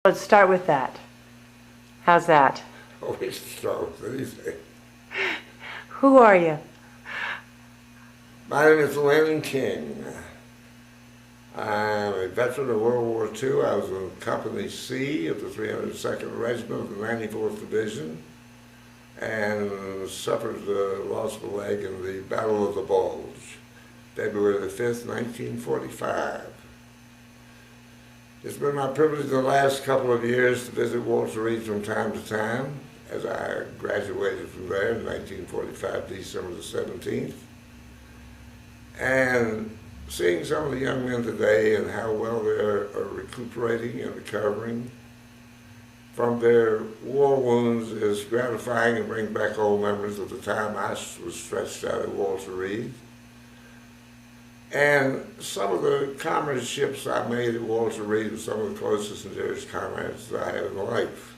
Let's start with that. How's that? Always start with anything. Who are you? My name is Lynwood King. I'm a veteran of World War II. I was in Company C of the 302nd Regiment of the 94th Division and suffered the loss of a leg in the Battle of the Bulge, February the 5th, 1945. It's been my privilege the last couple of years to visit Walter Reed from time to time, as I graduated from there in 1945, December the 17th. And seeing some of the young men today and how well they are recuperating and recovering from their war wounds is gratifying and brings back old memories of the time I was stretched out at Walter Reed. And some of the comradeships I made at Walter Reed were some of the closest and dearest comrades that I have in life.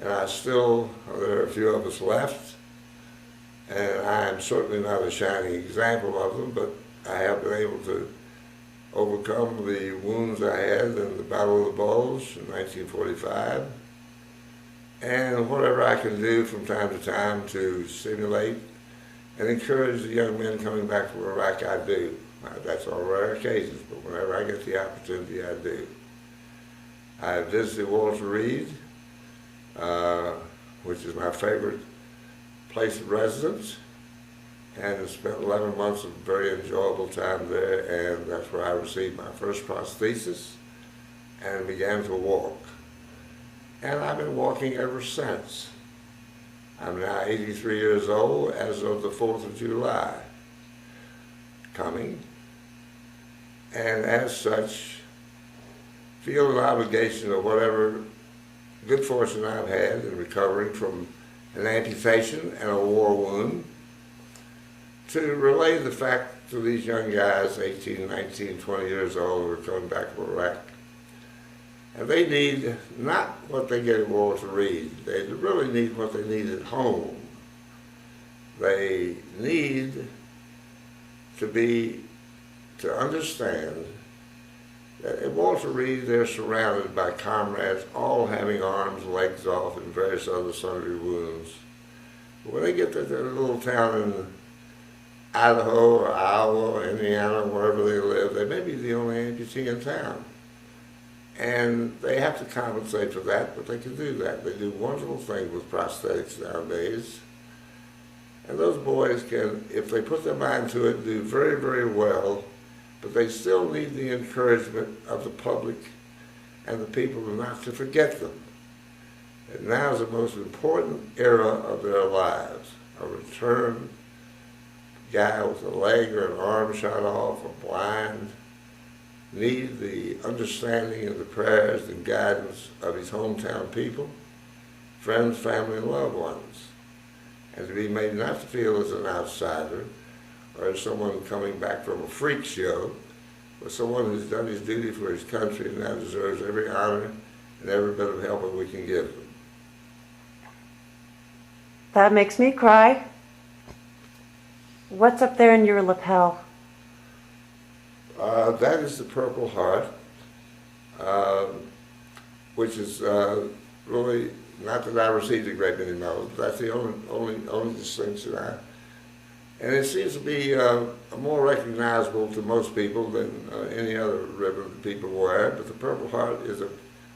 And there are a few of us left, and I am certainly not a shining example of them, but I have been able to overcome the wounds I had in the Battle of the Bulge in 1945, and whatever I can do from time to time to stimulate and encourage the young men coming back from Iraq, I do. That's on rare occasions, but whenever I get the opportunity, I do. I visited Walter Reed, which is my favorite place of residence, and spent 11 months of very enjoyable time there, and that's where I received my first prosthesis and began to walk. And I've been walking ever since. I'm now 83 years old as of the 4th of July coming, and as such feel an obligation of whatever good fortune I've had in recovering from an amputation and a war wound to relay the fact to these young guys, 18, 19, 20 years old, who are coming back from Iraq. And they need not what they get at Walter Reed. They really need what they need at home. They need to understand that at Walter Reed they're surrounded by comrades all having arms, legs off, and various other sundry wounds. But when they get to their little town in Idaho or Iowa or Indiana, wherever they live, they may be the only amputee in town. And they have to compensate for that, but they can do that. They do wonderful things with prosthetics nowadays. And those boys can, if they put their mind to it, do very, very well, but they still need the encouragement of the public and the people not to forget them. And now is the most important era of their lives. A returned guy with a leg or an arm shot off, or blind, need the understanding and the prayers and guidance of his hometown people, friends, family, and loved ones, and to be made not to feel as an outsider or as someone coming back from a freak show, but someone who's done his duty for his country and now deserves every honor and every bit of help that we can give them. That makes me cry. What's up there in your lapel? That is the Purple Heart, which is really, not that I received a great many medals, but that's the only distinction and it seems to be more recognizable to most people than any other ribbon that people wear, but the Purple Heart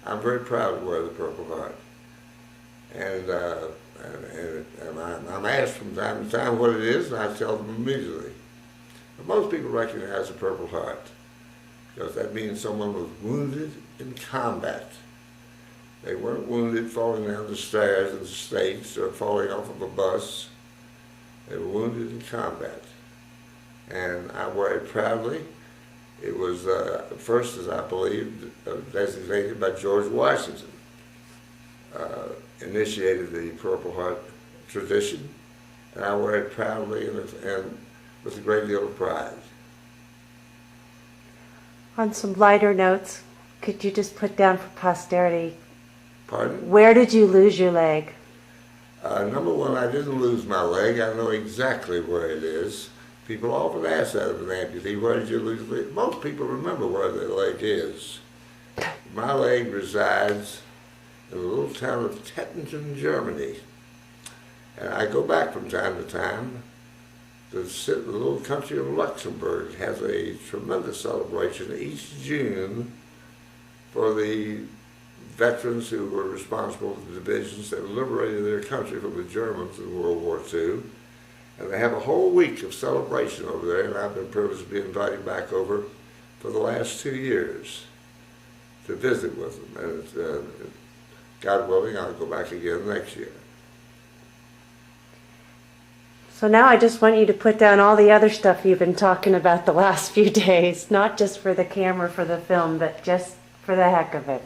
I'm very proud to wear the Purple Heart. And I'm asked from time to time what it is, and I tell them immediately. But most people recognize the Purple Heart because that means someone was wounded in combat. They weren't wounded falling down the stairs in the States or falling off of a bus. They were wounded in combat. And I wear it proudly. It was first, as I believe, designated by George Washington. Initiated the Purple Heart tradition, and I wear it proudly and with a great deal of pride. On some lighter notes, could you just put down for posterity, Pardon? where did you lose your leg? Number one, I didn't lose my leg. I know exactly where it is. People often ask that of an amputee, where did you lose your leg? Most people remember where their leg is. my leg resides in the little town of Tettingen, Germany. And I go back from time to time to sit in the little country of Luxembourg. It has a tremendous celebration each June for the veterans who were responsible for the divisions that liberated their country from the Germans in World War II. And they have a whole week of celebration over there, and I've been privileged to be invited back over for the last 2 years to visit with them. And God willing, I'll go back again next year. So now I just want you to put down all the other stuff you've been talking about the last few days, not just for the camera, for the film, but just for the heck of it.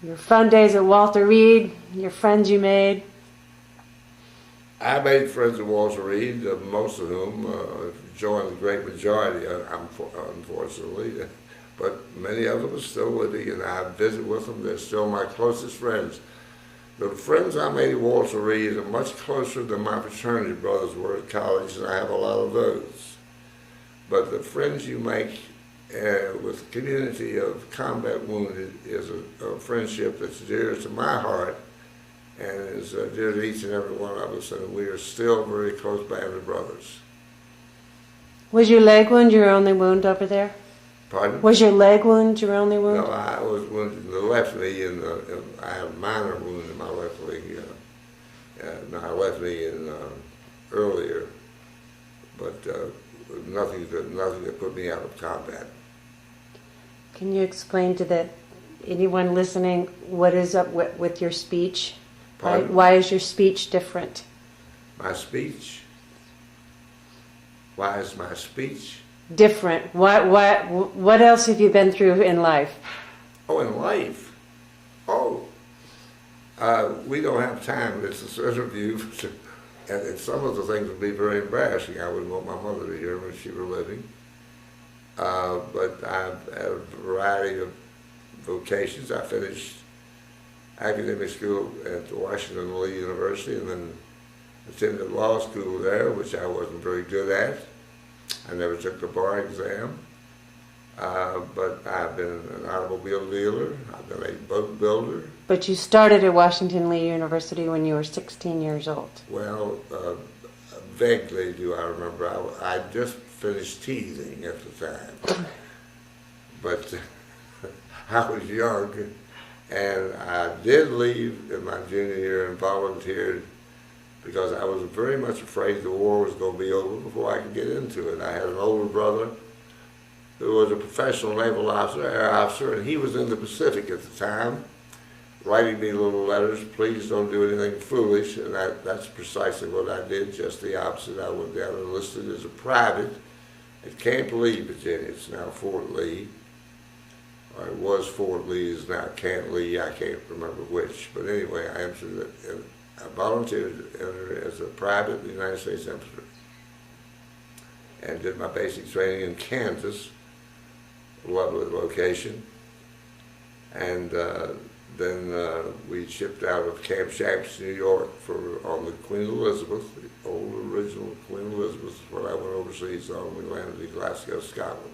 Your fun days at Walter Reed, your friends you made. I made friends at Walter Reed, most of whom joined the great majority, unfortunately, but many of them are still living, and I visit with them. They're still my closest friends. The friends I made at Walter Reed are much closer than my fraternity brothers were at college, and I have a lot of those. But the friends you make with the community of combat wounded is a friendship that's dear to my heart and is dear to each and every one of us, and we are still a very close band of brothers. Was your leg wound your only wound over there? Pardon? Was your leg wound your only wound? No, I was wounded in the left knee, and I had a minor wound in my left leg. I left knee earlier, but nothing that put me out of combat. Can you explain to anyone listening what is up with your speech? Pardon? Why is your speech different? My speech? Why is my speech different? What else have you been through in life? Oh, in life? Oh, we don't have time. It's this interview, and some of the things would be very embarrassing. I wouldn't want my mother to hear when she were living. But I've had a variety of vocations. I finished academic school at Washington Lee University, and then attended law school there, which I wasn't very good at. I never took the bar exam, but I've been an automobile dealer. I've been a boat builder. But you started at Washington Lee University when you were 16 years old. Well, vaguely do I remember. I just finished teasing at the time, but I was young, and I did leave in my junior year and volunteered because I was very much afraid the war was going to be over before I could get into it. I had an older brother who was a professional naval officer, air officer, and he was in the Pacific at the time, writing me little letters, please don't do anything foolish, and that's precisely what I did, just the opposite. I went down and enlisted as a private at Camp Lee, Virginia. It's now Fort Lee. Or it was Fort Lee, it's now Camp Lee, I can't remember which. But anyway, I volunteered to enter as a private in the United States Infantry and did my basic training in Kansas, a lovely location. And then we shipped out of Camp Shanks, New York on the Queen Elizabeth, the old original Queen Elizabeth, when I went overseas on. We landed in Glasgow, Scotland.